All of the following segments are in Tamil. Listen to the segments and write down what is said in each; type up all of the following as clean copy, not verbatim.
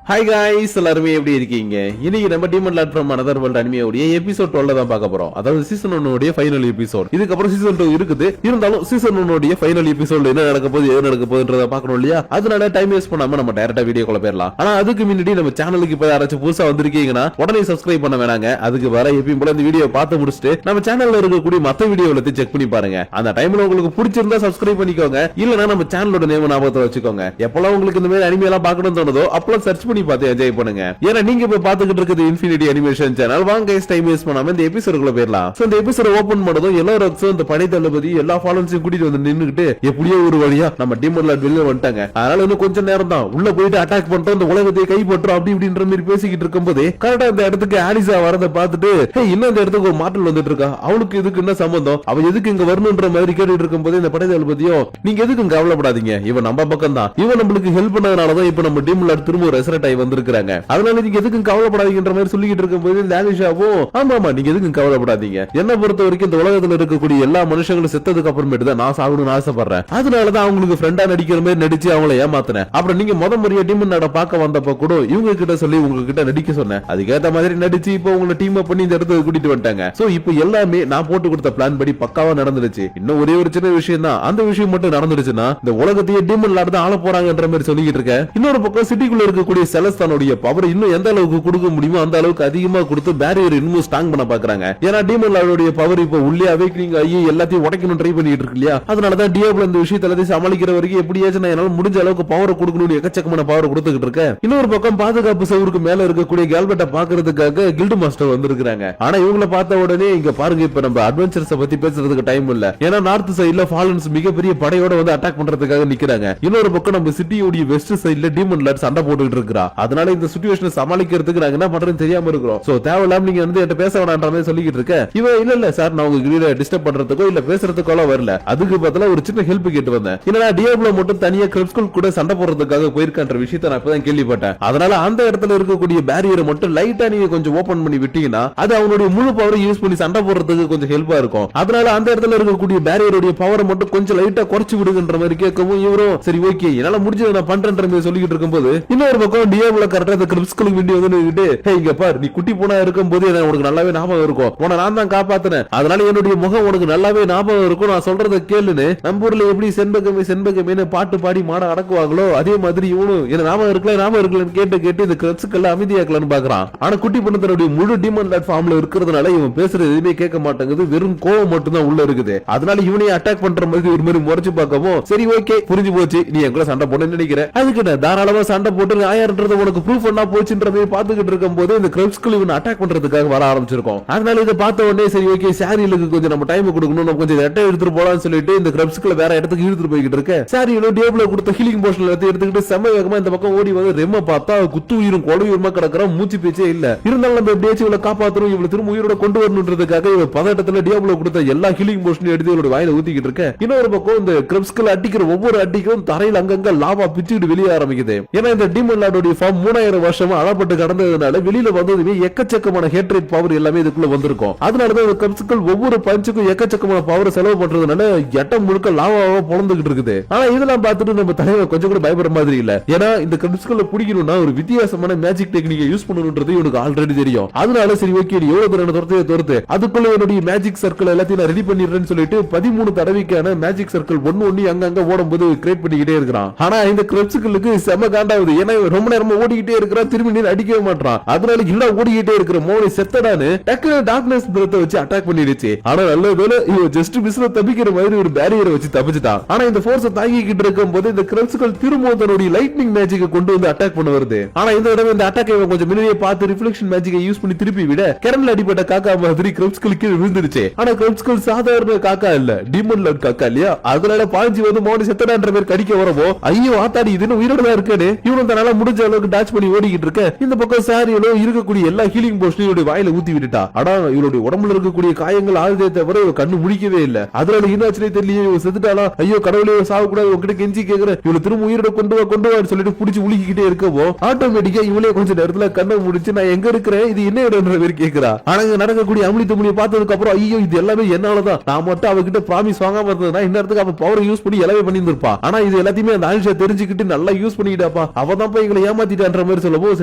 Hi guys, எல்லாரும் எப்படி இருக்கீங்க? இன்னைக்கு நம்ம demon lord from another world அனிமேயோட எபிசோட் 12 தான் பார்க்க போறோம். அதாவது சீசன் 1 உடைய ஃபைனல் எபிசோட். இதுக்கு அப்புறம் சீசன் 2 இருக்குது. இருந்தாலும் சீசன் 1 உடைய ஃபைனல் எபிசோட்ல என்ன நடக்க போகுது, ஏது நடக்க போகுதுன்றத பார்க்கணும் இல்லையா? அதனால டைம் வேஸ்ட் பண்ணாம நம்ம டைரக்டா வீடியோக்குள்ள போயிரலாம். ஆனா அதுக்கு முன்னாடி நம்ம சேனலுக்கு இப்ப யாராச்சும் புதுசா வந்திருக்கீங்கன்னா உடனே சப்ஸ்கிரைப் பண்ண வேணாங்க. அதுக்கு வர எப்பயும் போல இந்த வீடியோ பார்த்து முடிச்சிட்டு நம்ம சேனல்ல இருக்கக்கூடிய மத்த வீடியோல செக் பண்ணி பாருங்க. அந்த டைம்ல உங்களுக்கு பிடிச்சிருந்தா சப்ஸ்கிரைப் பண்ணிக்கோங்க. இல்லனா நம்ம சேனலோட நேம் ஞாபகத்துல வச்சுக்கோங்க. எப்பலாம் உங்களுக்கு இந்த மாதிரி அனிமே எல்லாம் பார்க்கணும்னு தோணுதோ அப்பலாம் சர்ச் பண்ணி பார்த்து என்ஜாய் பண்ணுங்க. ஏன்னா நீங்க இப்ப பாத்துக்கிட்டு இருக்குது இன்ஃபினிட்டி அனிமேஷன் சேனல். வாங்க டைம் வேஸ்ட் பண்ணாம இந்த எபிசோடுக்குள்ள போயிரலாம். சோ இந்த எபிசோட ஓபன் பண்ணதும் எல்லாரும் இந்த படை தளபதி எல்லா ஃபாலோவர்ஸையும் கூட்டிட்டு வந்து நின்னுக்கிட்டு எப்படியோ ஒரு வழியா நம்ம டீமன் லார்ட் வெளிய வந்துட்டாங்க. அதனால இன்னும் கொஞ்சம் நேரம் தான் உள்ள போயிட்டு அட்டாக் பண்ணிட்டு இந்த உலகத்தை கைப்பற்றோம் அப்படி இப்படின்ற மாதிரி பேசிக்கிட்டு இருக்கும்போது கரெக்டா இந்த இடத்துக்கு ஆலிசா வரத பார்த்துட்டு இன்னும் இந்த இடத்துக்கு ஒரு மாற்றல் வந்துட்டு இருக்கா. அவளுக்கு இதுக்கு என்ன சம்பந்தம், அவ எதுக்கு இங்க வரணும்ன்ற மாதிரி கேட்டுட்டு இருக்கும்போது இந்த படை தளபதியும் நீங்க எதுக்கு கவலைப்படாதீங்க, இவன் நம்ம பக்கம் தான், இவன் நம்மளுக்கு ஹெல்ப் பண்ணதுனாலதான் இப்ப நம்ம டீமன் லார்ட் திரும்ப ரெசரட் ஆகி வந்திருக்காங்க. அதனால நீங்க எதுக்கும் கவலைப்படாதீங்கன்ற மாதிரி சொல்லிட்டு இருக்கும்போது இந்த ஆலிஷாவும் ஆமா நீங்க எதுக்கும் கவலைப்படாதீங்க, என்ன பொறுத்த வரைக்கும் இந்த உலகத்துல இருக்கக்கூடிய எல்லா மனுஷங்களும் செத்ததுக்கு அப்புறமேட்டு தான் நான் சாகணும்னு ஆசைப்படுறேன். அதனாலதான் அவங்களுக்கு ஃப்ரெண்டா நடிக்கிற மாதிரி நடிச்சு அவங்கள ஏமாத்தினேன். அப்புறம் நீங்க முறையா டீமன் நாட பார்க்க வந்தப்ப கூட இவங்க கிட்ட சொல்லி உங்ககிட்ட நடிக்க சொன்னேன். அதுக்கேற்ற மாதிரி நடிச்சு இப்போ உங்களை டீம் அப் பண்ணி இந்த இடத்துக்கு கூட்டிட்டு வந்துட்டாங்க. சோ இப்போ எல்லாமே நான் போட்டு கொடுத்த பிளான் படி பக்காவா நடந்துருச்சு. இன்னும் ஒரே ஒரு சின்ன விஷயம் தான், அந்த விஷயம் மட்டும் நடந்துருச்சுன்னா இந்த உலகத்தையே டீமன் லார்ட் தான் ஆள போறாங்கன்ற மாதிரி சொல்லிட்டு இருக்கேன். இன்னொரு பக்கம் சிட்டிக்குள்ள இருக்கக்கூடிய செலஸ்தானுடைய பவர் இன்னும் எந்த அளவுக்கு கொடுக்க முடியுமோ அந்த அளவுக்கு அதிகமா கொடுத்து பேரியர் இன்னும் ஸ்ட்ராங் பண்ண பாக்குறாங்க. ஏன்னா டீமன் லார்டோட பவர் இப்போ உள்ளே அவேக்கனிங் ஆகி எல்லாத்தையும் உடைக்கணும் ட்ரை பண்ணிட்டு இருக்கு இல்லையா? அதனாலதான் டியாப்ளோ இந்த விஷயத்தை எல்லாத்தையும் சமாளிக்கிற வரைக்கும் எப்படியாச்சும் நான் என்னால முடிஞ்ச அளவுக்கு பவர் கொடுக்கணும் எக்கச்சக்கமான பவர் கொடுத்துக்கிட்டு இருக்கேன். இன்னொரு பக்கம் பாதுகாப்பு சவருக்கு மேல இருக்கக்கூடிய கேல்பெட்டை பாக்குறதுக்காக கில்டு மாஸ்டர் வந்திருக்காங்க. ஆனா இவங்களை பார்த்த உடனே இங்க பாருங்க, இப்ப நம்ம அட்வென்ச்சர்ஸ் பத்தி பேசுறதுக்கு டைம் இல்ல. ஏன்னா நார்த் சைடுல ஃபாலன்ஸ் மிகப்பெரிய படையோட வந்து அட்டாக் பண்றதுக்காக நிக்கிறாங்க. இன்னொரு பக்கம் நம்ம சிட்டியோட வெஸ்ட் சைடுல டீமன் லார்ட் சண்டை போட்டுக்கிட்டு இருக்கா. அதனால இந்த சிச்சுவேஷனை சமாளிக்கிறதுக்கு நாங்க என்ன பண்றதுன்னு தெரியாம இருக்கிறோம். சோ தேவையில்லாம நீங்க வந்து என்கிட்ட பேச வேணான்ற மாதிரி சொல்லிட்டு இருக்க. இவன் இல்ல சார், நான் உங்க கிட்ட டிஸ்டர்ப் பண்றதுக்கோ இல்ல பேசுறதுக்கோ வரல, அதுக்கு பதிலா ஒரு சின்ன ஹெல்ப் கேட்டு வந்தேன். என்னடா டியாப்ளோ மட்டும் தனியா கிரிப்ஸ்குல் கூட சண்டை போடுறதுக்காக போயிருக்கான்ற விஷயத்தை நான் இப்பதான் கேள்விப்பட்டேன். அதனால அந்த இடத்துல இருக்கக்கூடிய பேரியரை மட்டும் லைட்டா நீங்க கொஞ்சம் ஓபன் பண்ணி விட்டீங்கன்னா அது அவனுடைய முழு பவரை யூஸ் பண்ணி சண்டை போடுறதுக்கு கொஞ்சம் ஹெல்ப்பா இருக்கும். அதனால அந்த இடத்துல இருக்கக்கூடிய பேரியருடைய பவரை மட்டும் கொஞ்சம் லைட்டா குறைச்சு விடுங்கன்ற மாதிரி கேட்கவும் இவரும் சரி ஓகே என்னால முடிஞ்சதை நான் பண்றேன்ற மாதிரி சொல்லிட்டு இருக்கும்போது இன்னொரு பக்கம் டியாப்ளோ கரெக்டா அந்த கிரிப்ஸ்குல் வீடியோ வந்து இங்க பாரு, நீ குட்டி போனா இருக்கும் போது உனக்கு நல்லாவே ஞாபகம் இருக்கும், உன நான் தான் காப்பாத்தினேன், அதனால என்னுடைய முகம் உனக்கு நல்லாவே ஞாபகம் இருக்கும், நான் சொல்றத கேளுன்னு நம்ம ஊர்ல எப்படி செண்பகமே செண்பகமே பாட்டு பாடி மாட அடக்குவாங்களோ அதே மாதிரி இவனும் என்ன ஞாபகம் இருக்கலன்னு கேட்டு இந்த கிரப்ஸ்கெல்லாம் அமைதியாக்கலான்னு பாக்குறான். ஆனா குட்டி பொண்ணு தன்னுடைய முழு டீமன் லார்ட் ஃபார்ம்ல இருக்கிறதுனால இவன் பேசுறது எதுவுமே கேட்க மாட்டேங்குது, வெறும் கோவம் மட்டும் தான் உள்ள இருக்குது. அதனால இவனையும் அட்டாக் பண்ற மாதிரி ஒரு மாதிரி முறைச்சு பார்க்கவும் சரி ஓகே புரிஞ்சு போச்சு, நீ என் கூட சண்டை போட நினைக்கிறேன், அதுக்கு நான் தாராளமா சண்டை போட்டு ஆயிரன்றது உனக்கு ப்ரூஃப் பண்ணா போச்சுன்ற மாதிரி பாத்துக்கிட்டு இருக்கும் போது இந்த கிரப்ஸ்குல் இவன் அட்டாக் பண்றதுக்காக வர ஆரம்பிச்சிருக்கோம். அதனால இதை பார்த்த உடனே சரி ஓகே சாரிலுக்கு கொஞ்சம் நம்ம டைம் கொடுக்கணும், நம்ம கொஞ்சம் எட்டை எடுத்துட்டு போலாம்னு சொல்லிட்டு இந்த கிரப்ஸ்குல வேற இடத்துக்கு இழுத்துட்டு போய்கிட்டு இருக்க. சாரியிலும் டியாப்ளோ கொடுத்த ஹீலிங் போஷன் எடுத்துக்கிட்டு செம்ம வேகமா இந்த பக்கம் ஓடி வந்து ரெம்ம பார்த்தா குத்து உயிரும் கொலை உயிரமா கிடக்குறோம், மூச்சு பேச்சே இல்ல. இருந்தாலும் நம்ம எப்படியாச்சும் இவளை காப்பாற்றணும், இவளை திரும்ப உயிரோட கொண்டு வரணுன்றதுக்காக இவ பதட்டத்துல டியாப்ளோ கொடுத்த எல்லா ஹீலிங் போஷனையும் எடுத்து இவளோட வாயில ஊத்திக்கிட்டு இருக்க. இன்னொரு பக்கம் இந்த கிரப்ஸ்குல அடிக்கிற ஒவ்வொரு அடிக்கும் தரையில் அங்கங்க லாவா பிச்சுக்கிட்டு வெளியே ஆரம்பிக்குது. ஏன்னா இந்த டீமன் லார்டோட ஃபார்ம் 3000 வருஷமா அழப்பட்டு கடந்ததுனால வெளியில வந்ததுமே எக்கச்சக்கமான ஹேட்ரேட் பவர் எல்லாமே இதுக்குள்ள வந்திருக்கும். அதனாலதான் இந்த கிரப்ஸ்குல் ஒவ்வொரு பஞ்சுக்கும் எக்கச்சக்கமான பவர் செலவு பண்றதுனால எட்டம் முழுக்க லாவாவா பொழந்துகிட்டு இருக்குது. ஆனா இதெல்லாம் பார்த்துட்டு நம்ம தலைவர் கொஞ்சம் கூட பயப்படுற மாதிரி இல்ல. ஏன்னா இந்த கிரப்ஸ்குல்ல பிடிக்கணும்னா ஒரு வித்தியாசமான மேஜிக் டெக்னிக்கை யூஸ் பண்ணணும்ன்றது இவனுக்கு ஆல்ரெடி தெரியும். அதனால சரி ஓகே நீ எவ்வளவு தூரம் துரத்து அதுக்குள்ள என்னுடைய மேஜிக் சர்க்கிள் எல்லாத்தையும் நான் ரெடி பண்ணிடுறேன்னு சொல்லிட்டு 13 தடவைக்கான மேஜிக் சர்க்கிள் ஒண்ணு அங்கங்க ஓடும்போது கிரியேட் பண்ணிக்கிட்டே இருக்கிறான். ஆனா இந்த கிரப்ஸ்குலுக்கு செம காண்டாவது, ஏன்னா ரொம்ப நேரமா ஓடிக்கிட்டே இருக்கிறான், திரும்பி நீர் அடிக்கவே மாட்டான். அதனால இல்ல ஓடிக்கிட்டே இருக்கிற மோனை செத்தடான்னு டக்குனு டார்க்னஸ் பிரத்தை வச்சு அட்டாக் பண்ணிடுச்சு. ஆனா நல்ல வேளை இவன் ஜஸ்ட் மிஸ்ல தப்பிக்கிற மாதிரி ஒரு பேரியரை வச்சு தப்பிச்சிட்டான். ஆனா இந்த போர்ஸை தாங்கிக்கிட்டு இருக்கும் போது இந்த கிரப்ஸ்குல் திரும்ப தன்னுடைய லைட்னிங் மேஜிக்கை கொண்டு வந்து அட்டாக் பண்ண வருது. ஆனா இந்த தடவை இந்த அட்டாக் கொஞ்சம் முன்னாடியே பார்த்து ரிஃப்ளெக்ஷன் மேஜிக்கை யூஸ் பண்ணி திருப்பி விட கரண்ட்ல அடிப்பட்ட காக்கா மாதிரி கிரப்ஸ்குல் கீழே விழுந்துருச்சு. ஆனா கிரப்ஸ்குல் சாதாரண காக்கா இல்ல, டீமன் லார்ட் காக்கா இல்லையா? அதனால பாஞ்சி வந்து மோனை செத்தடான்ற மாதிரி கடிக்க வரவோ ஐயோ ஆத்தாடி இதுன்னு உயிரோட தான் இருக்கேன்னு இவனும் தன்னால முடிஞ்ச அளவுக்கு டாச் பண்ணி ஓடிக்கிட்டு இருக்க. இந்த பக்கம் சாரியிலோ இருக்கக்கூடிய எல்லா ஹீலிங் போஷனையும் வாயில ஊத்தி விட்டுட்டா. ஆனா இவருடைய உடம்புல இருக்கக்கூடிய காயங்கள் ஆறுதே தவிர கண்ணு முடிக்கவே இல்ல. அதனால என்னாச்சுனே தெரியல, செத்துட்டாளா ஐயோ கடவுளே சாவ கூடாது உங்ககிட்ட கெஞ்சி கேக்குறேன், இவளை திரும்ப உயிரோட கொண்டு வா சொல்லிட்டு புடிச்சு உலுக்கிட்டே இருக்கவோ ஆட்டோமேட்டிக்கா இவளே கொஞ்ச நேரத்துல கண்ணை முடிச்சு நான் எங்க இருக்கிறேன் இது என்ன இடம்ன்ற மாதிரி கேக்குறா. ஆனா இங்க நடக்கக்கூடிய அமளி துமளியை பார்த்ததுக்கு அப்புறம் ஐயோ இது எல்லாமே என்னாலதான், நான் மட்டும் அவகிட்ட ப்ராமிஸ் வாங்காம இருந்ததுன்னா இன்னத்துக்கு அவ பவர் யூஸ் பண்ணி எல்லாமே பண்ணிருப்பா. ஆனா இது எல்லாத்தையுமே அந்த ஆயிஷா தெரிஞ்சுக்கிட்டு நல்லா யூஸ் பண்ணிக்கிட்டாப்பா, அவதான் போய் எங்களை ஏமாத்திட்டான்ற மாதிரி சொல்லப்போ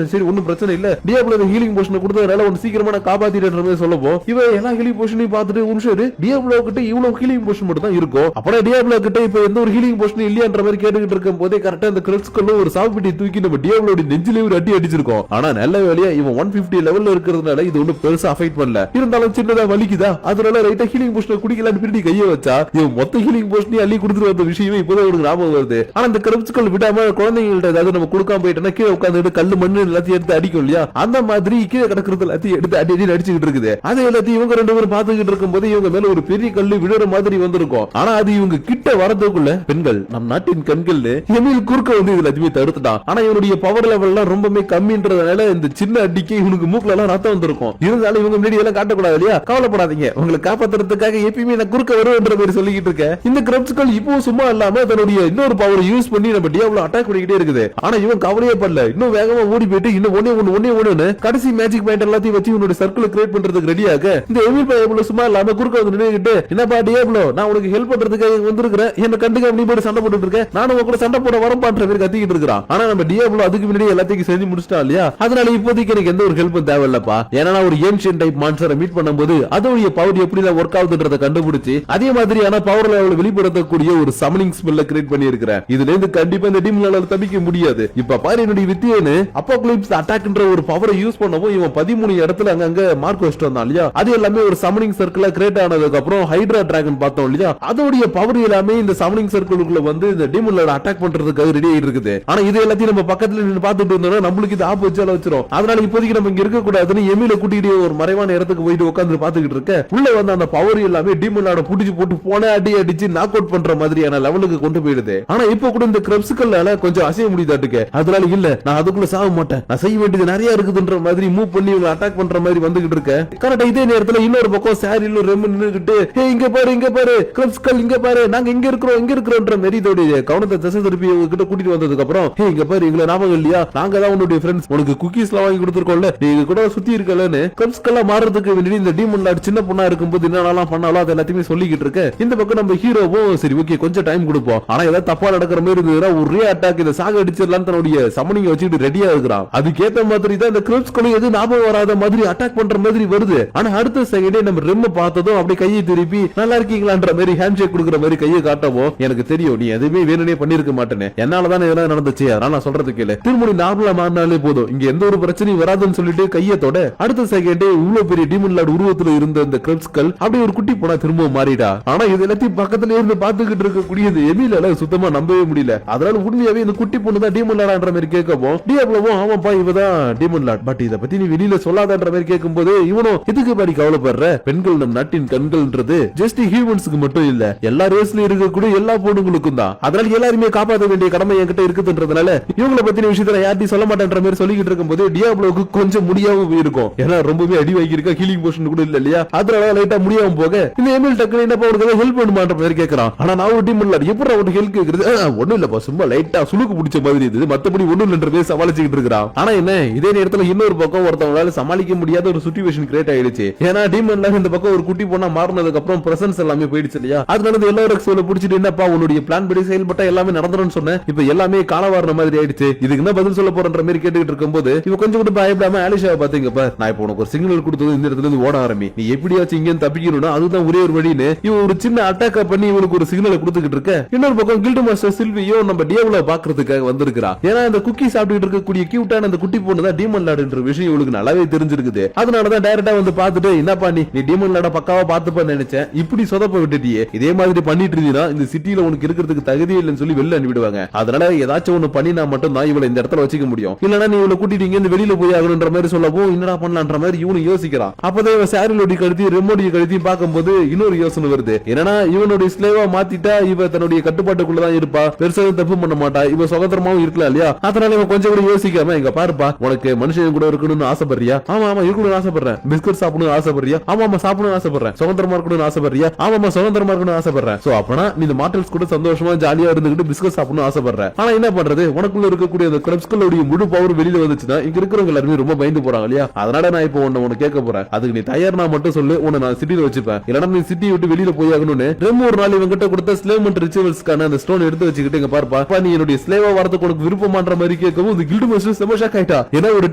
சரி ஒன்னும் பிரச்சனை இல்ல, டியாப்ளோ ஹீலிங் போஷன் கொடுத்ததுனால ஒன்னு சீக்கிரமா நான் காப்பாத்திட்டேன்ற மாதிரி சொல்லப்போ இவ எல்லா ஹீலிங் போஷனையும் பார்த்துட்டு ஒரு நிமிஷம் டியாப்ளோ கிட்ட இவ்வளவு ஹீலிங் போஷன் மட்டும் தான் இருக்கும், அப்புறம் டியாப்ளோ கிட்ட இப்ப எந்த ஒரு ஹீலிங் போஷன் இல்லையான்ற மாதிரி கேட்டுக்கிட்டு இருக்கும் போதே கரெக்டா அந்த கிரெட்ஸ்குள்ள ஒரு சாப்பிட்டி தூக்கி நம்ம டியாப்ளோட நெஞ்சிலே ஒரு அடி அடிச்சிருக்கோம். ஆனா நல்ல வேலையா இவன் 150 லெவல்ல இருக்கிறதுனால இது ஒன்னும் பெருசா அஃபெக்ட் பண்ணல, இருந்தாலும் சின்னதா வலிக்குதா அதனால ரைட்டா ஹீலிங் போஷன் குடிக்கலான்னு பிரிடி கைய வச்சா இவன் மொத்த ஹீலிங் போஷனையும் அள்ளி கொடுத்துட்டு வந்த விஷயமே இப்பதான் ஒரு ஞாபகம் வருது. ஆனா அந்த கிரெட்ஸ்குள் விடாம குழந்தைங்கள்ட்ட ஏதாவது நம்ம கொடுக்காம போயிட்டோம்னா கீழே உட்காந்துட்டு கல்லு மண்ணு எல்லாத்தையும் எடுத்து அடிக்கும் இல்லையா, அந்த மாதிரி கீழே கிடக்கிறது எல்லாத்தையும் எடுத்து அடி அடி அடிச்சுக்கிட்டு இருக்குது. அது எல்லாத்தையும் இவங்க ரெண்டு பேரும் பாத்துக்கிட்டு இருக்கும் போது இவங்க மேல ஒரு பெரிய கல்லு விழுற மாதிரி வந்திருக்கும். ஆனா அது இவங்க கிட்ட வரதுக்குள்ள பெண்கள் நம் நாட்டின் கண்கள் எமில் குறுக்க வந்து இதுல எதுவுமே தடுத்துட்டான். ஆனா இவனுடைய பவர் லெவல் எல்லாம் ரொம்பவே கம்மின்றதுனால இந்த சின்ன அடிக்கு இவனுக்கு மூக்குல எல்லாம் ரத்தம் வந்திருக்கும். இருந்தாலும் இவங்க முன்னாடி எல்லாம் காட்டக்கூடாது இல்லையா, கவலைப்படாதீங்க உங்களை காப்பாத்துறதுக்காக எப்பயுமே நான் குறுக்க வருவேன்ற மாதிரி சொல்லிக்கிட்டு இருக்கேன். இந்த கிரெப்ஸ்கள் இப்போ சும்மா இல்லாம தன்னுடைய இன்னொரு பவர் யூஸ் பண்ணி நம்ம டியாப்ளோ அட்டாக் பண்ணிக்கிட்டே இருக்குது. ஆனா இவன் கவலையே பண்ணல, இன்னும் வேகமா ஓடி போயிட்டு இன்னும் ஒன்னே கடைசி மேஜிக் பாயிண்ட் எல்லாத்தையும் வச்சு இவனுடைய சர்க்கிள் கிரியேட் பண்றதுக்கு ரெடியாக இந்த எமில் பையன் சும்மா இல்லாம குறுக்க வந்து நின்னுகிட்டு என்னப்பா டியாப்ளோ நான் உனக்கு ஹெல்ப் பண்றதுக்காக வந்திருக்கிறேன், என்ன கண்டுக்க அப்படி போய் சண்டை போட்டுட்டு இருக்கேன், நானும் கூட சண்டை போட வரம் பண்ற மாதிரி கத்திக்கிட்டு இருக்கிறான். ஆனா நம்ம டியாப்ளோ அதுக்கு முன்னாடி எல்லாத்தையும் செஞ்சு முடிச்சிட்டா இல்லையா, அதனால இப்போதைக்கு எனக்கு எந்த ஒரு ஹெல்ப்பும் தேவையில்லப்பா. ஏன்னா ஒரு ஏன்ஷியன்ட் டைப் மான்ஸ்டரை மீட் பண்ணும்போது அதோடைய பவர் எப்படி ஒர்க் ஆகுதுன்றதை கண்டுபிடிச்சு அதே மாதிரியான பவர் லெவல் வெளிப்படுத்தக்கூடிய ஒரு சமனிங் ஸ்பெல்ல கிரியேட் பண்ணி இருக்கிறேன். இதுல இருந்து கண்டிப்பா இந்த டீம்னால தப்பிக்க முடியாது. இப்ப பாரு என்னுடைய வித்தியன்னு அப்போகலிப்ஸ் அட்டாக்ன்ற ஒரு பவரை யூஸ் பண்ணவும் இவன் 13 இடத்துல அங்க மார்க் வச்சிட்டு வந்தான் இல்லையா, அது எல்லாமே ஒரு சமனிங் சர்க்கிளா கிரியேட் ஆனதுக்கு அப்புறம் ஹைட்ரா டிராகன் பார்த்தோம் இல்லையா, அதோடைய பவர் எல்லாமே இந்த சமனிங் சர்க்கிளுக்குள்ள வந்து இந்த டீமன்ல அட்டாக் பண்றதுக்காக ரெடி ஆயிட்டு இருக்குது. ஆனா இது எல்லாத்தையும் நம்ம பக்கத்துல நின்னு பார்த்துட்டு இருந்தோம்னா நம்மளுக்கு இது ஆப்பு வச்சால வச்சிரும். அதனால இப்போதைக்கு நம்ம இங்க இருக்க கூடாதுன்னு எமில கூட்டிட்டு ஒரு மறைவான இடத்துக்கு போயிட்டு உட்கார்ந்து பாத்துக்கிட்டு இருக்க உள்ள வந்து அந்த பவர் எல்லாமே டீமனோட புடிச்சு போட்டு போன அடி அடிச்சு நாக் அவுட் பண்ற மாதிரியான லெவலுக்கு கொண்டு போயிடுது. ஆனா இப்போ கூட இந்த கிரெப்ஸ்களால கொஞ்சம் அசைய முடியுதாட்டுக்கு, அதனால இல்ல நான் அதுக்குள்ள சாக மாட்டேன், நான் செய்ய வேண்டியது நிறைய இருக்குதுன்ற மாதிரி மூவ் பண்ணி இவங்க அட்டாக் பண்ற மாதிரி வந்துகிட்டு இருக்க. கரெக்டா இதே நேரத்துல இன்னொரு பக்கம் சாரில ரெம் நின்னுகிட்டு இங்க பாரு கிரெப்ஸ்கள் இங்க பாரு நாங்க இங்க இருக்கிறோம்ன்ற மாதிரி இதோட கவனத்தை திசை திருப்பி கிட்ட கூட்டிட்டு வந்ததுக்கு அப்புறம் இங்க பாரு எங்களை ஞாபகம் இல்லையா, நாங்க தான் உன்னுடைய ஃப்ரெண்ட்ஸ், உனக்கு குக்கீஸ் எல்லாம் வாங்கி கொடுத்துருக்கோம்ல, நீங்க கூட சுத்தி இருக்கலன்னு கிரெப்ஸ்கெல்லாம் மாறதுக்கு வேண்டி இந்த டீமன் லார்ட் சின்ன பொண்ணா இருக்கும்போது என்னெல்லாம் பண்ணாலும் அது எல்லாத்தையுமே சொல்லிக்கிட்டு இருக்க. இந்த பக்கம் நம்ம ஹீரோவும் சரி ஓகே கொஞ்சம் டைம் கொடுப்போம், ஆனா ஏதாவது தப்பா நடக்கிற மாதிரி இருந்ததுன்னா ஒரே அட்டாக் இதை சாக அடிச்சிடலாம் தன்னுடைய சமனிங்க வச்சுட்டு ரெடியா இருக்கிறான். அதுக்கேற்ற மாதிரி தான் இந்த கிரெப்ஸ்களும் எது ஞாபகம் வராத மாதிரி அட்டாக் பண்ற மாதிரி வருது. ஆனா அடுத்த செகண்டே நம்ம ரெம்ம பார்த்ததும் அப்படியே கையை திருப்பி நல்லா இருக்கீங்களான்ற மாதிரி ஹேண்ட் ஷேக் கொடுக்குற மாதிரி கையை காட்டவும் எனக்கு தெரியும் நீ எதுவுமே வேணும்னே பண்ணிருக்க மாட்டேன்னு, என்னாலதான் இதெல்லாம் நடந்துச்சு, அதனால நான் சொல்றது கேளு, திருமணி நார்மலா மாறினாலே போதும் இங்க எந்த ஒரு பிரச்சனையும் வராதுன்னு சொல்லிட்டு கையத்தோட அடுத்த செகண்டே இவ்வளவு பெரிய டீமன் லார்ட் உருவத்துல இருந்த இந்த கிரெப்ஸ்கள் அப்படியே ஒரு குட்டி போனா திரும்ப மாறிடா. ஆனா இது எல்லாத்தையும் பக்கத்துல இருந்து பாத்துக்கிட்டு இருக்கக்கூடிய எமிலால சுத்தமா நம்பவே முடியல. அதனால உண்மையாவே இந்த குட்டி பொண்ணு தான் டீமன் லார்ட்ன்ற மாதிரி கேட்கவும் டியாப்ளோவும் ஆமாப்பா இவதான் டீமன் லார்ட், பட் இத பத்தி நீ வெளியில சொல்லாதன்ற மாதிரி கேட்கும்போது இவனும் இதுக்கு பாடி கவலைப்படுற, பெண்கள் நம் நாட்டின் கண்கள்ன்றது ஜஸ்ட் ஹியூமன்ஸ்க்கு மட்டும் இல்ல எல்லா ரேஸ்லயும் இருக்கக்கூடிய எல்லா பொண்ணுங்களுக்கும் தான், அதனால எல்லாருமே காப்பாற்ற வேண்டிய கடமை என்கிட்ட இருக்குதுன்றதுனால இவங்களை பத்தின விஷயத்த யார்ட்டையும் சொல்ல மாட்டேன்ற மாதிரி சொல்லிக்கிட்டு இருக்கும்போது டியாப்ளோக்கு கொஞ்சம் முடியாம இருக்கும். ஏன்னா ரொம்பவே அடி வாங்கியிருக்கா, ஹீலிங் போஷன் கூட இல்ல இல்லையா, அதனால லைட்டா முடியாம போக இந்த எமில் டக்குனு என்னப்பா உனக்கு ஹெல்ப் பண்ணுமான்ற மாதிரி கேட்கறான். ஆனா நான் ஒரு டீம் இல்ல எப்படி அவனுக்கு ஹெல்ப் கேக்குறது, ஒண்ணும் இல்லப்பா சும்மா லைட்டா சுளுக்கு பிடிச்ச மாதிரி இருந்தது, மத்தபடி ஒண்ணும் இல்லன்ற மாதிரி சமாளிச்சுக்கிட்டு இருக்கிறான். ஆனா என்ன இதே நேரத்துல இன்னொரு பக்கம் ஒருத்தவங்களால சமாளிக்க முடியாத ஒரு சிச்சுவேஷன் கிரியேட் ஆயிடுச்சு. ஏன்னா டீமன்ல இந்த பக்கம் ஒரு குட்டி பொண்ணா மாறினதுக்கு அப்புறம் பிரசன்ஸ் எல்லாமே போயிடுச்சு இல்லையா, அதனால எல்லாரும் பிடிச்சிட்டு என்னப்பா உன்னுடைய பிளான் படி செயல்பட்டா எல்லாமே நடந்துரும் சொன்னேன், இப்ப எல்லாமே காலவாரண மாதிரி ஆயிடுச்சு, இதுக்கு என்ன பதில் சொல்ல போறன்ற மாதிரி கேட்டுக்கிட்டு இருக்கும்போது இவ கொஞ்சம் கூட பயப்படாம ஆலிஷாவை பாத்தீங்கப்பா நான் இப்ப உனக்கு ஒரு சிக்னல் கொடுத்தது இந்த இடத்துல இருந்து ஓட ஆரம்பி, நீ எப்படியாச்சும் இங்க தப்பிக்கணும்னா அதுதான் ஒரே ஒரு வழின்னு இவன் ஒரு சின்ன அட்டாக் பண்ணி இவனுக்கு ஒரு சிக்னலை கொடுத்துக்கிட்டு இருக்க. இன்னொரு பக்கம் கில்டு மாஸ்டர் சில்வியோ நம்ம டியாப்ளோ பாக்குறதுக்காக வந்திருக்கிறா. ஏன்னா இந்த குக்கி சாப்பிட்டு இருக்கக்கூடிய கியூட்டான அந்த குட்டி பொண்ணு தான் டீமன் லார்ட்ன்ற விஷயம் இவளுக்கு நல்லாவே தெரிஞ்சிருக்குது. அதனாலதான் டைரக்டா வந்து பாத்துட்டு என்னப்பா நீ டீமன் லார்ட பக்காவா பாத்துப்ப நினைச்சேன், இப்படி சொதப்ப விட்டுட்டியே, இதே மாதிரி பண்ணிட்டு இருந்தீங்கன்னா இந்த சிட்டில உனக்கு இருக்கிறதுக்கு தகுதி இல்லைன்னு சொல்லி வெளில அனுப்பிடுவாங்க, அதனால ஏதாச்சும் ஒண்ணு பண்ணினா மட்டும் தான் இவளை இந்த இடத்துல வச்சுக்க முடியும், இல்லன்னா நீ இவளை கூட்டிட்டு இங்க வெளியில போய் ஆகணும்ன்ற மாதிரி சொல்லவும் என்னடா பண்ணலான்ற மாதிரி இவனு யோசிக்கிறான். அப்பதான் இவன் சாரிலோடி கழுத்தி ரெமோடி கழுத்தியும் பார்க்கும்போது இன்னொரு யோசனை வருது, என்னன்னா இவனுடைய ஸ்லேவா மாத்திட்டா இவ தன்னுடைய கட்டுப்பாட்டுக்குள்ளதான் இருப்பா, பெருசா தப்பு பண்ண மாட்டா, இவ சுதந்திரமாவும் இருக்கலாம் இல்லையா, அதனால இவன் கொஞ்சம் கூட யோசிக்காம இங்க பாருப்பா உனக்கு மனுஷன் கூட இருக்கணும்னு ஆசைப்படுறியா, ஆமா ஆமா இருக்கணும்னு ஆசைப்படுறேன், பிஸ்கட் சாப்பிடணும் ஆசைப்படுறியா, ஆமா சாப்பிடணும் ஆசைப்படுறேன், சுதந்திரமா இருக்கணும்னு ஆசைப்படுறியா, ஆமா சுதந்திரமா இருக்கணும்னு ஆசைப்படுறேன், சோ அப்பனா நீ இந்த மார்டல்ஸ் கூட சந்தோஷமா ஜாலியா இருந்துகிட்டு பிஸ்கட் சாப்பிடணும் ஆசைப்படுறேன். ஆனா என்ன பண்றது உனக்குள்ள இருக்கக்கூடிய அந்த கிரெப்ஸ்களுடைய முழு பவர் வெளியில வந்துச்சுன்னா இங்க இருக்கிறவங்க எல்லாருமே ரொம்ப பயந்து போறாங்க இல்லையா, அதனால நான் இப்போ உன்னை கேட்க போறேன், அதுக்கு நீ தயார்னா மட்டும் சொல்லு, உன்னை நான் சிட்டில வச்சுப்பேன், இல்லன்னா நீ சிட்டி விட்டு வெளியில போய் ஆகணும்னு ரெம் ஒரு நாள் இவங்கிட்ட கொடுத்த ஸ்லேவ்மென்ட் ரிச்சுவல்ஸ்க்கான அந்த ஸ்டோன் எடுத்து வச்சுக்கிட்டு இங்க பாருப்பா நீ என்னுடைய ஸ்லேவா வரதுக்கு உனக்கு விருப்பமான்ற மாதிரி கேட்கவும் இந்த கில்டு மாஸ்டர் செம ஷாக் ஆயிட்டா. ஏன்னா ஒரு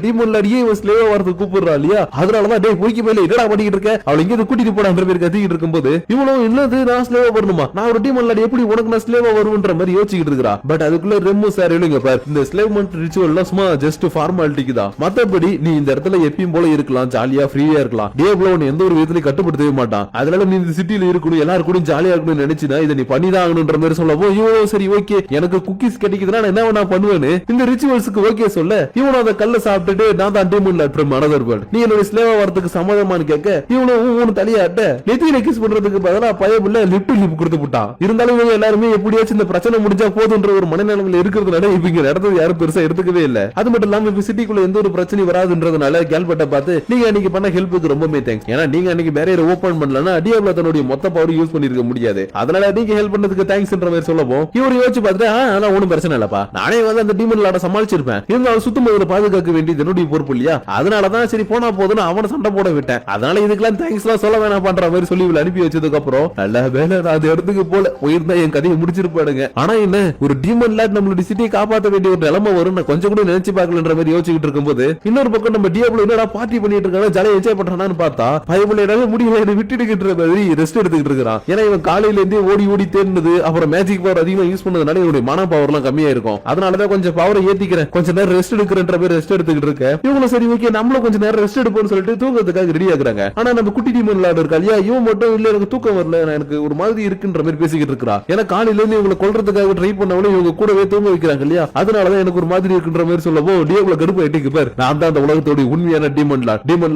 டீமன் லாடியே இவன் ஸ்லேவா வரது கூப்பிடுறா இல்லையா, அதனாலதான் டேய் போய்க்கு மேல என்னடா பண்ணிட்டு இருக்க, அவளை இங்க கூட்டிட்டு போடான்ற பேர் கத்திக்கிட்டு இருக்கும்போது இவனும் இல்லது நான் ஸ்லேவா வரணுமா, நான் ஒரு டீமன் லாடி எப்படி உனக்கு நான் ஸ்லேவா வருவன்ற மாதிரி யோசிச்சுட்டு இருக்கா. பட் அதுக்குள்ள ரெம்மு சார் இல்லைங்க பார், இந்த ஸ்லேவ்மெண்ட் ரிச்சுவல்லாம் சும்மா ஜஸ்ட் ஃபார்மாலிட்டிக்கு தான், மத்தபடி நீ இந்த இடத்துல எப்பயும் போல இருக்கலாம், ஜாலியா ஃப்ரீயா இருக்கலாம், டேப்ல உன்னை எந்த ஒரு விதத்திலையும் கட்டுப்படுத்தவே மாட்டான், அதனால நீ இந்த சிட்டில இருக்கணும் எல்லாரும் கூட ஜாலியா இருக்கணும்னு நினைச்சுனா இதை நீ பண்ணிதான் ஆகணும்ன்ற மாதிரி சொல்லவும் இவனும் சரி ஓகே எனக்கு குக்கீஸ் கிடைக்குதுன்னா நான் என்ன வேணா பண்ணுவேன்னு இந்த ரிச்சுவல்ஸ்க்கு ஓகே சொல்ல இவனும் அந்த கல்ல சாப்பிட்டுட்டு நான் தான் demon lord from another world, நீ என்னோட ஸ்லேவா வரதுக்கு சம்மதமானு கேட்க இவனும் தலையாட்ட நெத்தியில கிஸ் பண்றதுக்கு பதிலா பயமுள்ள லிப் டு லிப் கொடுத்து போட்டான். இருந்தாலும் இவங்க எல்லாருமே எப்படியாச்சும் இந்த பிரச்சனை முடிஞ்சா போதுன்ற ஒரு மனநிலைமையில இருக்கிறதுனால இவங்க நடந்தது யாரும் பெருசா எடுத்துக்கவே இல்ல. அது மட்டும் இல்லாம இப்ப சிட்டிக்குள்ள எந்த ஒரு பிரச்சனை வராதுன்றதுனால கேல்பட்ட பார்த்து நீங்க அன்னைக்கு பண்ண ஹெல்ப்புக்கு ரொம்பவே தேங்க்ஸ், ஏன்னா நீங்க அன்னைக்கு பேரியர் ஓபன் பண்ணலன்னா டியாப்லோ தன்னுடைய மொத்த பவர் யூஸ் பண்ணிருக்க முடியாது, அதனால நீங்க ஹெல்ப் பண்ணதுக்கு தேங்க்ஸ்ன்ற மாதிரி சொல்லவும் இவரு யோசிச்சு பார்த்துட்டு ஆனா ஒண்ணும் பிரச்சனை இல்லப்பா, நானே வந்து அந்த டீமன் லார்ட சமாளிச்சிருப்பேன், இருந்தாலும் சுத்தம் பாதுகாக்க வேண்டியது என்னுடைய பொறுப்பு இல்லையா, அதனாலதான் சரி போனா போதுன்னு அவனை சண்டை போட விட்டேன், அதனால இதுக்கெல்லாம் தேங்க்ஸ் எல்லாம் சொல்ல வேணாம் பண்ற மாதிரி சொல்லி அனுப்பி வச்சதுக்கு அப்புறம் நல்ல வேலை நான் அந்த இடத்துக்கு போல போயிருந்தா என் கதையை முடிச்சிருப்பாடுங்க. ஆனா என்ன ஒரு டீமன் லார்ட் நம்மளுடைய சிட்டியை காப்பாற்ற வேண்டிய ஒரு நிலைமை வரும் நான் கொஞ்சம் கூட நினைச்சு பார்க்கலன்ற மாதிரி யோசிச்சுட்டு இருக்கும்போது இன்னொரு பக்கம் நம்ம டியாப்லோ என்னடா பார்ட்டி பண்ணிட்டு இருக்காங்க ஜாலியா என்ஜாய் பண்றான்னு பார்த்தா பயமுள்ள முடியல விட்டுட்டு மாதிரி ரெஸ்ட் எடுத்துக்கிட்டு இருக்கிறான். ஏன்னா இவன் காலையில இருந்தே ஓடி ஓடி தேர்ந்தது அப்புறம் மேஜிக் பவர் அதிகமா யூஸ் பண்ணதுனால இவனுடைய மன பவர் எல்லாம் கம்மியா இருக்கும், அதனாலதான் கொஞ்சம் பவரை ஏத்திக்கிறேன் கொஞ்ச நேரம் ரெஸ்ட் எடுக்கிறன்ற மாதிரி ரெஸ்ட் எடுத்துக்கிட்டு இருக்க. இவங்களும் சரி ஓகே நம்மளும் கொஞ்சம் நேரம் ரெஸ்ட் எடுப்போம்னு சொல்லிட்டு தூக்கத்துக்காக ரெடி ஆகுறாங்க. ஆனா நம்ம குட்டி டீமன் லார்ட் இருக்கா இல்லையா, இவன் மட்டும் இல்ல எனக்கு தூக்கம் வரல எனக்கு ஒரு மாதிரி இருக்குன்ற மாதிரி பேசிக்கிட்டு இருக்கா. ஏன்னா காலையில இருந்து இவங்களை கொல்றதுக்காக ட்ரை பண்ணவங்களும் இவங்க கூடவே தூங்க வைக்கிறாங்க இல்லையா, அதனாலதான் எனக்கு ஒரு மாதிரி இருக்குன்ற மாதிரி சொல்லவோ டியாப்லோ கடுப்பு ஆயிட்டு பாரு நான் தான் அந்த உலகத்தோட உண்மையான demon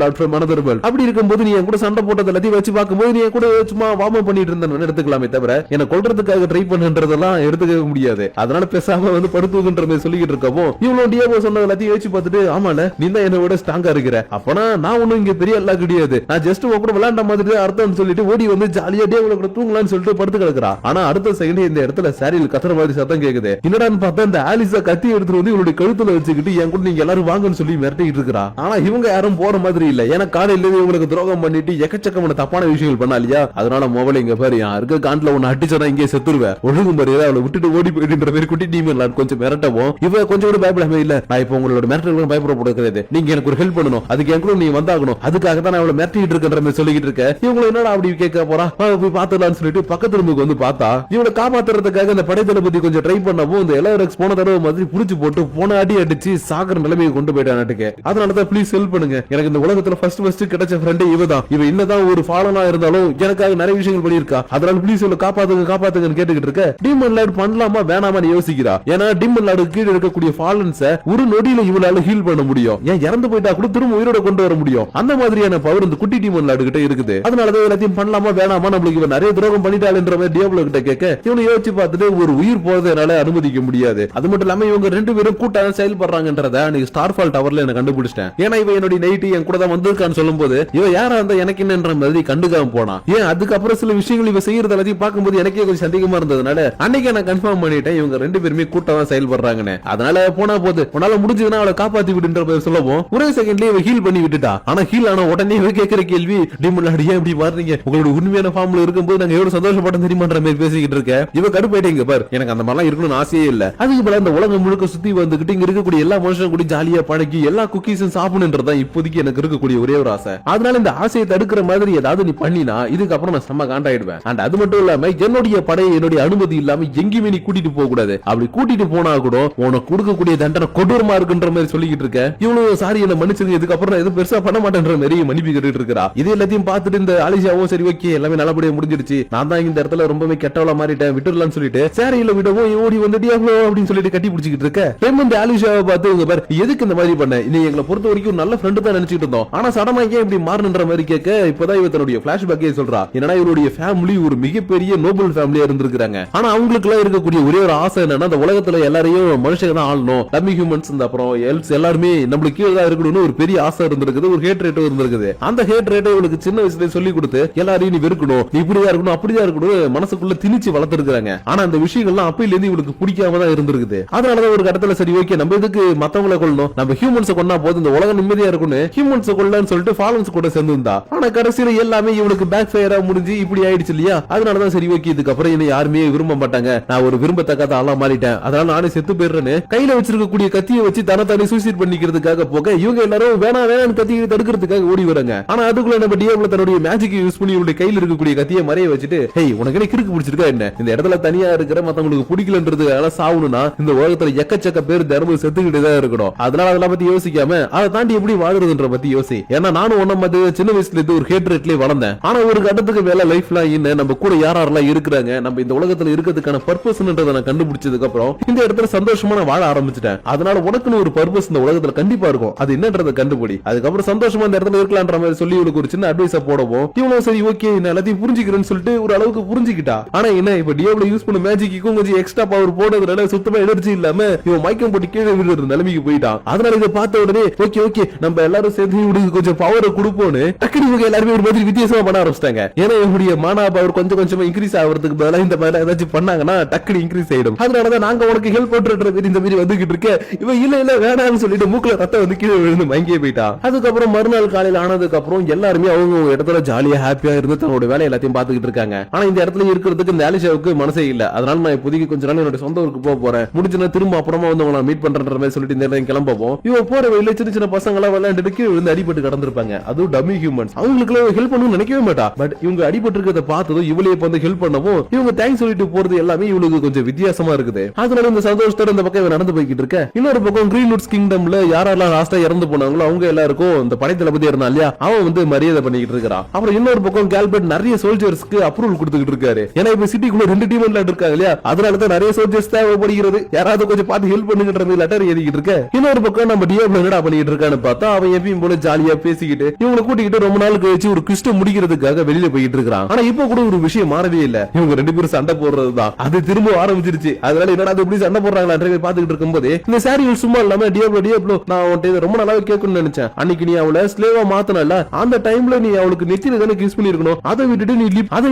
lord from another world, அப்படி இருக்கும்போது நீ என் கூட சண்டை போட்டது எல்லாத்தையும் வச்சு பார்க்கும்போது நீ கூட சும்மா வார்ம் அப் பண்ணிட்டு இருந்தேன்னு எடுத்துக்கலாமே தவிர என்ன கொல்றதுக்காக ட்ரை பண்ணுன்றதெல்லாம் எடுத்துக்க முடியாது, அதனால பேசாம வந்து படுத்துன்ற மாதிரி சொல்லிக்கிட்டு இருக்கவும் இவ்வளவு டியாப்லோ சொன்னது எல்லாத்தையும் யோசிச்சு பார்த்துட்டு ஆமால நீ தான் என்ன விட ஸ்ட்ராங்கா இருக்கிற, அப்பனா நான் ஒண்ணும் இங்க பெரிய எல்லாம் கிடையாது, நான் ஜஸ்ட் கூட விளையாண்ட மாதிரி அர்த்தம் சொல்லிட்டு ஓடி வந்து ஜாலியா டியாப்லோ கூட தூங்கலாம்னு சொல்லிட்டு படுத்து கிடக்குறா. ஆனா அடுத்த செகண்ட் இந்த இடத்துல சாரியில் கத்துற மாதிரி சத்தம் கேக்குது, என்னடான்னு பார்த்தா இந்த ஆலிசா கத்தி எடுத்துட்டு வந்து இவளுடைய கழுத்துல வச்சுக்கிட்டு என் கூட நீங்க எல்லாரும் வாங்கன்னு சொல்லி மிரட்டிட்டு இருக்கா. ஆனா இவங்க யாரும் போற மாதிரி இல்ல, ஏன்னா காலையில இவங்களுக்கு துரோகம் பண்ணிட்டு எக்கச்சக்கமான தப்பான விஷயங்கள் பண்ணா இல்லையா, அதனால மொபைல் இங்க பாரு இருக்க காண்ட்ல ஒன்னு அடிச்சா இங்கே செத்துருவேன் ஒழுங்கு மாதிரி அவளை விட்டுட்டு ஓடி போயிட்டு மாதிரி குட்டி டீமன் லார்ட் கொஞ்சம் மிரட்டவும் இவ கொஞ்சம் கூட பயப்படாம இல்ல நான் இப்ப உங்களோட மிரட்டல் பயப்படக்கூடாது, நீங்க எனக்கு ஒரு ஹெல்ப் பண்ணணும் அதுக்கு என் கூட நீ வந்தாகணும், அதுக்காக தான் நான் அவளை மிரட்டிட்டு இருக்கன்ற மாதிரி சொல்லிட்டு இருக்க. இவங்களை என்னடா அப்படி கேட்க போறா போய் பாத்துலான்னு சொல்லிட்டு பக்கத்து ரூமுக்கு வந்து பார்த்தா இவளை காப்பாத்துறதுக்காக இந்த படை தளபதி கொஞ்சம் ட்ரை பண்ணவும் இந்த எலவரெக்ஸ் போன தடவை மாதிரி புடிச்சு போட்டு போன அடி அடிச்சு சாகர நிலைமையை கொண்டு போயிட்டான் நாட்டுக்கு. அதனாலதான் ப்ளீஸ் ஹெல்ப் பண்ணுங்க, எனக்கு இந்த உலகத்துல ஃபர்ஸ்ட் கிடைச்ச ஃப்ரெண்டே இவதான், இவ என்னதான் ஒரு ஃபாலனா இருந்தாலும் எனக்காக நிறைய விஷயங்கள் பண்ணியிருக்கா, அதனால ப்ளீஸ் இவளை காப்பாத்துங்கன்னு கேட்டுக்கிட்டு இருக்க. டீமன் லார்ட் பண்ணலாமா வேணாமான்னு யோசிக்கிறா, ஏன்னா டீமன் லார்டு கீழே இருக்கக்கூடிய ஃபாலன்ஸை ஒரு நொடியில இவளால ஹீல் பண்ண முடியும், ஏன் இறந்து போயிட்டா கூட திரும்ப உயிரோட கொண்டு வர முடியும், அந்த மாதிரியான பவர் இந்த குட்டி டீமன் லார்டு கிட்ட இருக்குது. அதனாலதான் எல்லாத்தையும் பண்ணலாமா வேணாமா நம்மளுக்கு இவன் நிறைய துரோகம் பண்ணிட்டாள்ன்ற மாதிரி டியாப்லோ கிட்ட கேட்க இவனை யோசிச்சு பார்த்துட்டு ஒரு உயிர் போறதை என்னால அனுமதிக்க முடியாது, அது மட்டும் இல்லாம இவங்க ரெண்டு பேரும் கூட்டாக செயல்படுறாங்கன்றத அன்னைக்கு ஸ்டார்ஃபால் டவர்ல எனக்கு கண்டுபிடிச்சிட்டேன், ஏன்னா இவன் என்னுடைய நைட்டு என் கூட தான் வந்திருக்கான்னு சொல்லும் போது இவன் யாரா இருந்தா எனக்கு என்னன்ற மாதிரி கண்டுக்காம போனா, ஏன் அதுக்கப்புறம் சில விஷயங்கள் இவ செய்யறது எல்லாத்தையும் பார்க்கும்போது எனக்கே கொஞ்சம் சந்தேகமா இருந்ததுனால அன்னைக்கு நான் கன்ஃபார்ம் பண்ணிட்டேன் இவங்க ரெண்டு பேருமே கூட்டமா செயல்படுறாங்கன்னு, அதனால போனா போது உன்னால முடிஞ்சதுன்னா அவளை காப்பாத்தி விடுன்ற மாதிரி சொல்லவும் ஒரே செகண்ட்லயே இவ ஹீல் பண்ணி விட்டுட்டா. ஆனா ஹீல் ஆன உடனே இவ கேட்கிற கேள்வி டீமன் லார்ட் ஏன் இப்படி மாறுறீங்க, உங்களோட உண்மையான ஃபார்ம்ல இருக்கும்போது நாங்க எவ்வளவு சந்தோஷப்பட்டோம் தெரியுமான்ற மாதிரி பேசிக்கிட்டு இருக்க. இவ கடுப்பாயிட்டீங்க பாரு எனக்கு அந்த மாதிரிலாம் இருக்கணும்னு ஆசையே இல்ல, அதுக்கு பதிலா இந்த உலகம் முழுக்க சுத்தி வந்துகிட்டு இங்க இருக்கக்கூடிய எல்லா மனுஷனும் கூட ஜாலியா பழகி எல்லா குக்கீஸும் சாப்பிடணுன்றதான் இப்போதைக்கு எனக்கு இருக்கக்கூடிய ஒரே ஒரு ஆசை, அதனால இந்த ஆசையை தடுக்கிற மாதிரி ஏதாவது நீ பண்ணினா இதுக்கப்புறம் நான் செம்ம காண்டாயிடுவேன். அண்ட் அது மட்டும் இல்லாம என்னுடைய படையை என்னுடைய அனுமதி இல்லாம எங்கேயுமே நீ கூட்டிட்டு போக கூடாது, அப்படி கூட்டிட்டு போனா கூட உனக்கு கொடுக்கக்கூடிய தண்டனை கொடூரமா இருக்குன்ற மாதிரி சொல்லிக்கிட்டு இருக்க. இவ்வளவு சாரி என்ன மன்னிச்சிருங்க, இதுக்கப்புறம் நான் எதுவும் பெருசா பண்ண மாட்டேன்ற மாதிரி மன்னிப்பு கேட்டுட்டு இருக்கா. இது எல்லாத்தையும் பார்த்துட்டு இந்த ஆலிஷாவும் சரி ஓகே எல்லாமே நல்லபடியா முடிஞ்சிருச்சு, நான் தான் இந்த இடத்துல ரொம்பவே கெட்டவளா மாறிட்டேன் விட்டுடலாம்னு சொல்லிட்டு சேரியில விடவும் ஓடி வந்து டியாப்லோ அப்படின்னு சொல்லிட்டு கட்டி பிடிச்சிக்கிட்டு இருக்க. இந்த ஆலிஷாவை பார்த்து இவங்க பாரு எதுக்கு இந்த மாதிரி பண்ண, நீ எங்களை பொறுத்த வரைக்கும் நல்ல ஃப்ரெண்டு தான் நினைச்சிட்டு இருந்தோம், ஆனா சடமா ஏன் இப்படி மாறணுன்ற மாதிரி கேட்க இப்பதான் இவ தன்னுடைய பிளாஷ்பேக்கே சொல்றா, என்னன்னா இவருடைய ஃபேமிலி ஒரு மிகப்பெரிய நோபல் ஃபேமிலியா இருந்திருக்காங்க, ஆனா அவங்களுக்கு எல்லாம் இருக்கக்கூடிய ஒரே ஒரு ஆசை என்னன்னா அந்த உலகத்துல எல்லாரையும் மனுஷங்க தான் ஆளணும், டம்மி ஹியூமன்ஸ் அப்புறம் எல்ஸ் எல்லாருமே நம்மளுக்கு கீழே தான் இருக்கணும்னு ஒரு பெரிய ஆசை இருந்திருக்குது, ஒரு ஹேட் ரேட்டும் இருந்திருக்குது. அந்த ஹேட் ரேட்டை இவளுக்கு சின்ன வயசுல சொல்லி கொடுத்து எல்லாரையும் நீ வெறுக்கணும், நீ இப்படிதான் இருக்கணும் அப்படிதான் இருக்கணும் மனசுக்குள்ள திணிச்சு வளர்த்திருக்காங்க. ஆனா அந்த விஷயங்கள்லாம் அப்பையில இருந்து இவளுக்கு பிடிக்காம தான் இருந்திருக்குது. அதனாலதான் ஒரு கட்டத்துல சரி ஓகே நம்ம எதுக்கு மத்தவங்களை கொள்ளணும், நம்ம ஹியூமன்ஸ் கொண்டா போது இந்த உலகம் நிம்மதியா இருக்கும்னு ஹியூமன்ஸ் கொள்ளன்னு சொல்லிட்டு ஃபாலன்ஸ் கூட சேர்ந்துருந்தா. ஆனா கடைசியில எல்லாமே இவளுக்கு பேக் ஃபயரா முடிஞ்சு இப்படி ஆயிடுச்சு இல்லையா, அதனாலதான் சரி ஓகே இதுக்கப்புறம் என்ன யாருமே விரும்ப மாட்டாங்க, நான் ஒரு விரும்பத்தக்காத ஆளா மாறிட்டேன், அதனால நானே செத்து போயிடுறேன்னு கையில வச்சிருக்கக்கூடிய கத்தியை வச்சு தனத்தானே சூசைட் பண்ணிக்கிறதுக்காக போக இவங்க எல்லாரும் வேணாம் கத்தியை தடுக்கிறதுக்காக ஓடி வராங்க. ஆனா அதுக்குள்ள நம்ம டியாப்லோ தன்னுடைய மேஜிக் யூஸ் பண்ணி இவருடைய கையில இருக்கக்கூடிய கத்தியை மறைய வச்சுட்டு, ஹேய் உனக்கு என்ன கிறுக்கு பிடிச்சிருக்கா என்ன, இந்த இடத்துல தனியா இருக்கிற மத்தவங்களுக்கு பிடிக்கலன்றதுக்காக சாவணும்னா இந்த உலகத்துல எக்கச்சக்க பேர் தினமும் செத்துக்கிட்டே தான் இருக்கணும். அதனால அதெல்லாம் பத்தி யோசிக்காம அதை தாண்டி எப்படி வாழுறதுன்ற பத்தி யோசி. ஏன்னா நானும் ஒன்ன மாதிரி சின்ன வயசுல இருந்து ஒரு ஹேட்ரேட்லயே வளர்ந்தேன். ஆனா ஒரு கட்டத்துக்கு மேல லைஃப்ல என்ன நம்ம கூட யாரெல்லாம் இருக்கிறாங்க, நம்ம இந்த உலகத்துல இருக்கிறதுக்கான பர்பஸ்ன்றதை நான் கண்டுபிடிச்சதுக்கு அப்புறம் இந்த இடத்துல சந்தோஷமா நான் வாழ ஆரம்பிச்சிட்டேன். அதனால உனக்குன்னு ஒரு பர்பஸ் இந்த உலகத்துல கண்டிப்பா இருக்கும், அது என்னன்றதை கண்டுபிடி. அதுக்கப்புறம் சந்தோஷமா இந்த இடத்துல இருக்கலாம்ன்ற மாதிரி சொல்லி இவளுக்கு ஒரு சின்ன அட்வைஸ போடவும் இவ்வளவு சரி ஓகே நான் எல்லாத்தையும் புரிஞ்சுக்கிறேன்னு சொல்லிட்டு ஒரு அளவுக்கு புரிஞ்சுக்கிட்டா. ஆனா என்ன இப்ப டியாப்லோ யூஸ் பண்ண மேஜிக்கும் கொஞ்சம் எக்ஸ்ட்ரா பவர் போடுறதுனால சுத்தமா எனர்ஜி இல்லாம இவன் மயக்கம் போட்டு கீழே விழுற நிலைமைக்கு போயிட்டான். அதனால இதை பார்த்த உடனே ஓகே நம்ம எல்லாரும் சேர்ந்து இவனுக்கு கொஞ்சம் பவரை கொடுப்போம்னு டக்குனு இவங்க எல்லாருமே ஒரு மாதிரி வித்தியாசமா பண்ண ஆரம்பிச்சிட்டாங்க. ஏன்னா இவனுடைய மானா பவர் கொஞ்சம் கொஞ்சமா இன்க்ரீஸ் ஆகிறதுக்கு பதிலா இந்த மாதிரி ஏதாச்சும் பண்ணாங்கன்னா டக்குனு இன்க்ரீஸ் ஆயிடும். அதனாலதான் நாங்க உனக்கு ஹெல்ப் பண்ற இந்த மாதிரி வந்துகிட்டு இருக்க இவன் இல்ல வேணாம்னு சொல்லிட்டு மூக்குல ரத்தம் வந்து கீழே விழுந்து மயங்கியே போயிட்டான். அதுக்கப்புறம் மறுநாள் காலையில் ஆனதுக்கு அப்புறம் எல்லாருமே அவங்க இடத்துல ஜாலியா ஹாப்பியா இருந்து தன்னோட வேலை எல்லாத்தையும் பாத்துக்கிட்டு இருக்காங்க. ஆனா இந்த இடத்துல இருக்கிறதுக்கு இந்த ஆலிஷாவுக்கு மனசே இல்ல. அதனால நான் இப்போதைக்கு கொஞ்ச நாள் என்னோட சொந்த ஊருக்கு போறேன், முடிச்சுனா திரும்ப அப்புறமா வந்து உங்களை மீட் பண்றன்ற மாதிரி சொல்லிட்டு இந்த இடத்துல கிளம்பவும் இவன் போற வழியில சின்ன சின்ன பசங்க எல்லாம் விளையாண்டுட்டு கீழே விழுந்து அடிபட்டு கடந்திருப்பாங்க. அதுவும் டம்மி ஹியூமன்ஸ், அவங்களுக்கு ஹெல்ப் பண்ணணும்னு நினைக்கவே மாட்டா. பட் இவங்க அடிபட்டு இருக்கிறத பார்த்ததும் இவளே வந்து ஹெல்ப் பண்ணவும் இவங்க தேங்க்ஸ் சொல்லிட்டு போறது எல்லாமே இவளுக்கு கொஞ்சம் வித்தியாசமா இருக்குது. அதனால இந்த சந்தோஷத்தோட இந்த பக்கம் நடந்து போய்கிட்டு இருக்க. இன்னொரு பக்கம் கிரீன்வுட்ஸ் கிங்டம்ல யாரெல்லாம் லாஸ்டா இறந்து போனாங்களோ அவங்க எல்லாருக்கும் இந்த படைத்தள பத்தி இருந்தா இல்லையா அவன் வந்து மரியாதை பண்ணிக்கிட்டு இருக்கான். அப்புறம் இன்னொரு பக்கம் கேல்பர்ட் நிறைய சோல்ஜர்ஸ்க்கு அப்ரூவல் கொடுத்துக்கிட்டு இருக்காரு. ஏன்னா இப்ப சிட்டிக்குள்ள 2 டீம் இருக்காங்க இல்லையா, அதனாலதான் நிறைய சோல்ஜர்ஸ் தேவைப்படுகிறது, யாராவது கொஞ்சம் பார்த்து ஹெல்ப் பண்ணுங்கன்ற லெட்டர் எழுதிக்கிட்டு இருக்க. இன்னொரு பக்கம் நம்ம டியாப்லோ என்னடா பண்ணிட்டு இருக்கான்னு பார்த்தா அவன் எப்பயும் போல ஜாலியா பேசிக்கிட்டு இவங்களை கூட்டிக்கிட்டு ரொம்ப நாள் கழிச்சு ஒரு கிறிஸ்ட முடிக்கிறதுக்காக வெளியில போயிட்டு இருக்கான். ஆனா இப்ப கூட ஒரு விஷயம் மாறவே இல்ல, இவங்க 2 பேரும் சண்டை போடுறதுதான். அது திரும்ப ஆரம்பிச்சிருச்சு. அதனால என்னடா எப்படி சண்டை போடுறாங்களா பாத்துக்கிட்டு இருக்கும்போது இந்த சாரிகள் சும்மா இல்லாம டியாப்லோ நான் உன்கிட்ட ரொம்ப நாளாவே கேட்கணும்னு நினைச்சேன். அன்னைக்கு நீ அவளை ஸ்லேவா மாத்தனல, அந்த டைம்ல நீ அவளுக்கு நெத்தியில தானே கிஸ் பண்ணிருக்கணும், அதை விட்டுட்டு நீ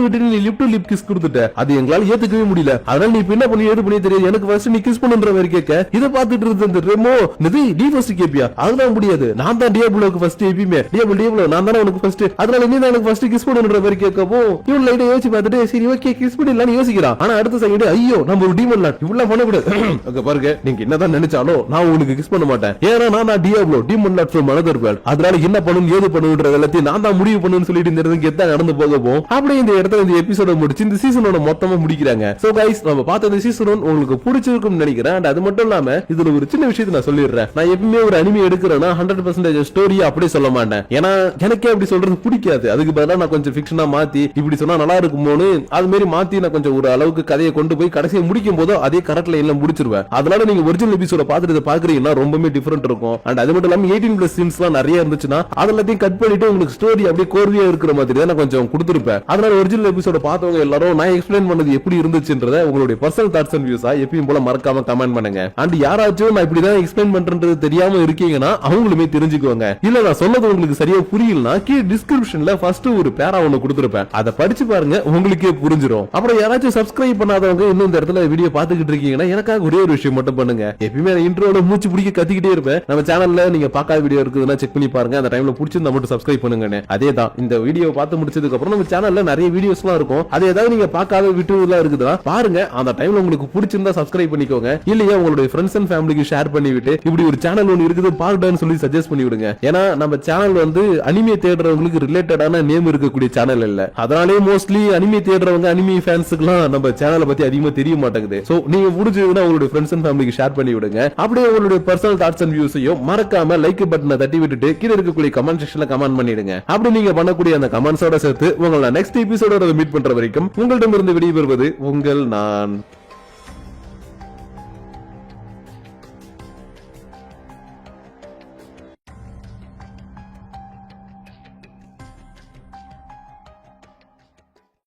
லிப் டு லிப் கிஸ் கொடுத்துட்ட, அது எங்களால ஏத்துக்கவே முடியல. அதனால நீ என்ன பண்ணி ஏது பண்ணி தெரியாது, எனக்கு ஃபர்ஸ்ட் நீ கிஸ் பண்ணுன்ற மாதிரி கேட்க இதை பார்த்துட்டு இருந்த ரெமோ நீ ஃபர்ஸ்ட் கேப்பியா, அதெல்லாம் முடியாது, நான் தான் டியாப்லோக்கு ஃபர்ஸ்ட் எப்பயுமே டியாப்லோ நான் தானே உனக்கு ஃபர்ஸ்ட், அதனால நீ தான் எனக்கு ஃபர்ஸ்ட் கிஸ் பண்ணுன்ற மாதிரி கேட்கப்போ இவன் லைட்டா யோசிச்சு பார்த்துட்டு சரி ஓகே கிஸ் பண்ணிடலாம்னு யோசிக்கிறான். ஆனா அடுத்த செகண்ட் ஐயோ நம்ம ஒரு டீமன் லாட் இவ்வளவு பண்ணக்கூடாது, அங்க பாருங்க நீங்க என்னதான் நினைச்சாலும் நான் உங்களுக்கு கிஸ் பண்ண மாட்டேன், ஏன்னா நான் Diablo demon lot from another world, அதனால என்ன பண்ணணும் ஏது பண்ணுன்றது எல்லாத்தையும் நான் தான் முடிவு பண்ணுன்னு சொல்லிட்டு இந்த இடத்துக்கு எத்தனை நடந்து போகவும் அப்படியே இந்த இடத்துல இந்த எபிசோட முடிச்சு இந்த சீசனோட மொத்தமா முடிக்கிறாங்க. சோ கைஸ் நம்ம பார்த்த இந்த சீசன் உங்களுக்கு பிடிச்சிருக்கும்னு நினைக்கிறேன். அது மட்டும் இல்லாம இதுல ஒரு சின்ன விஷயத்தை நான் சொல்லிடுறேன், நான் எப்பவுமே ஒரு அனிமே எடுக்கிறேன்னா 100% ஸ்டோரியா அப்படியே சொல்ல மாட்டேன், ஏன்னா எனக்கே அப்படி சொல்றது பிடிக்காது. அதுக்கு பதிலா நான் கொஞ்சம் ஃபிக்ஷனா மாத்தி இப்படி சொன்னா நல்லா இருக்குமோன்னு அது மாதிரி மாத்தி நான் கொஞ்சம் ஒரு அளவுக்கு கதையை கொண்டு போய் கடைசியை முடிக்கும் போது அதே கரெக்ட்ல எல்லாம் முடிச்சிருவேன். அதனால நீங்க ஒரிஜினல் எபிசோட பாத்துட்டு பாக்குறீங்கன்னா ரொம்பவே டிஃபரெண்ட் இருக்கும். அண்ட் அது மட்டும் இல்லாம 18+ சீன்ஸ் எல்லாம் நிறைய இருந்துச்சுன்னா அதெல்லாத்தையும் கட் பண்ணிட்டு உங்களுக்கு ஸ்டோரி அப்படியே கோர்வையா இருக்கிற மாதிரி தான் நான் கொஞ்சம் கொடுத்திருப்பேன். அதனால ஒரிஜினல் எபிசோட பார்த்தவங்க எல்லாரும் நான் எக்ஸ்பிளைன் பண்ணது எப்படி இருந்துச்சுன்றத உங்களுடைய பர்சனல் தாட்ஸ் அண்ட் வியூஸா எப்பயும் போல மறக்காம கமெண்ட் பண்ணுங்க. அண்ட் யாராச்சும் நான் இப்படிதான் எக்ஸ்பிளைன் பண்றது தெரியாம இருக்கீங்கன்னா அவங்களுமே தெரிஞ்சுக்குவாங்க. இல்ல நான் சொன்னது உங்களுக்கு சரியா புரியலனா கீழே டிஸ்கிரிப்ஷன்ல ஃபர்ஸ்ட் ஒரு பேரா ஒன்னு கொடுத்திருப்பேன், அதை படிச்சு பாருங்க உங்களுக்கே புரிஞ்சிடும். அப்புறம் யாராச்சும் சப்ஸ்கிரைப் பண்ணாதவங்க இன்னும் இந்த இடத்துல வீடியோ பாத்துக்கிட்டு இருக்கீங்கன்னா எனக்காக ஒரே ஒரு விஷயம் மட்டும் பண்ணுங்க. எப்பயுமே இன்ட்ரோல மூச்சு பிடிக்க கத்திக்கிட்டே இருப்பேன். நம்ம சேனல்ல நீங்க பார்க்காத வீடியோ இருக்குதுன்னா செக் பண்ணி பாருங்க, அந்த டைம்ல பிடிச்சிருந்தா மட்டும் சப்ஸ்கிரைப் பண்ணுங்க. அதேதான் இந்த வீடியோ பார்த்து முடிச்சதுக்கு அப்புறம் நம்ம சேனல்ல நிறைய வீடியோஸ் எல்லாம் இருக்கும், அது ஏதாவது நீங்க பார்க்காத விட்டுலாம் இருக்குதா பாருங்க, அந்த டைம்ல உங்களுக்கு பிடிச்சிருந்தா சப்ஸ்கிரைப் பண்ணிக்கோங்க. இல்லையா உங்களுடைய ஃப்ரெண்ட்ஸ் அண்ட் ஃபேமிலிக்கு ஷேர் பண்ணிவிட்டு இப்படி ஒரு சேனல் ஒன்னு இருக்குது பாருடான்னு சொல்லி சஜஸ்ட் பண்ணி விடுங்க. ஏன்னா நம்ம சேனல் வந்து அனிமே தேடுறவங்களுக்கு ரிலேட்டடான நேம் இருக்கக்கூடிய சேனல் இல்ல, அதனாலே மோஸ்ட்லி அனிமே தேடுறவங்க அனிமே ஃபேன்ஸ்க்குலாம் நம்ம சேனலை பத்தி அதிகமா தெரிய மாட்டேங்குது. சோ நீங்க முடிஞ்சதுன்னா உங்களுடைய ஃப்ரெண்ட்ஸ் அண்ட் ஃபேமிலிக்கு ஷேர் பண்ணி விடுங்க. அப்படியே உங்களுடைய பர்சனல் தாட்ஸ் அண்ட் வியூஸையும் மறக்காம லைக் பட்டனை தட்டி விட்டுட்டு கீழே இருக்கக்கூடிய கமெண்ட் செக்ஷன்ல கமெண்ட் பண்ணிடுங்க. அப்படி நீங்க பண்ணக்கூடிய அந்த கமெண்ட்ஸோட சேர்த்து உங்களை நெக்ஸ்ட் எபிசோட மீட் பண்ற வரைக்கும் உங்களிடமிருந்து விடைபெறுவது உங்கள் நான்.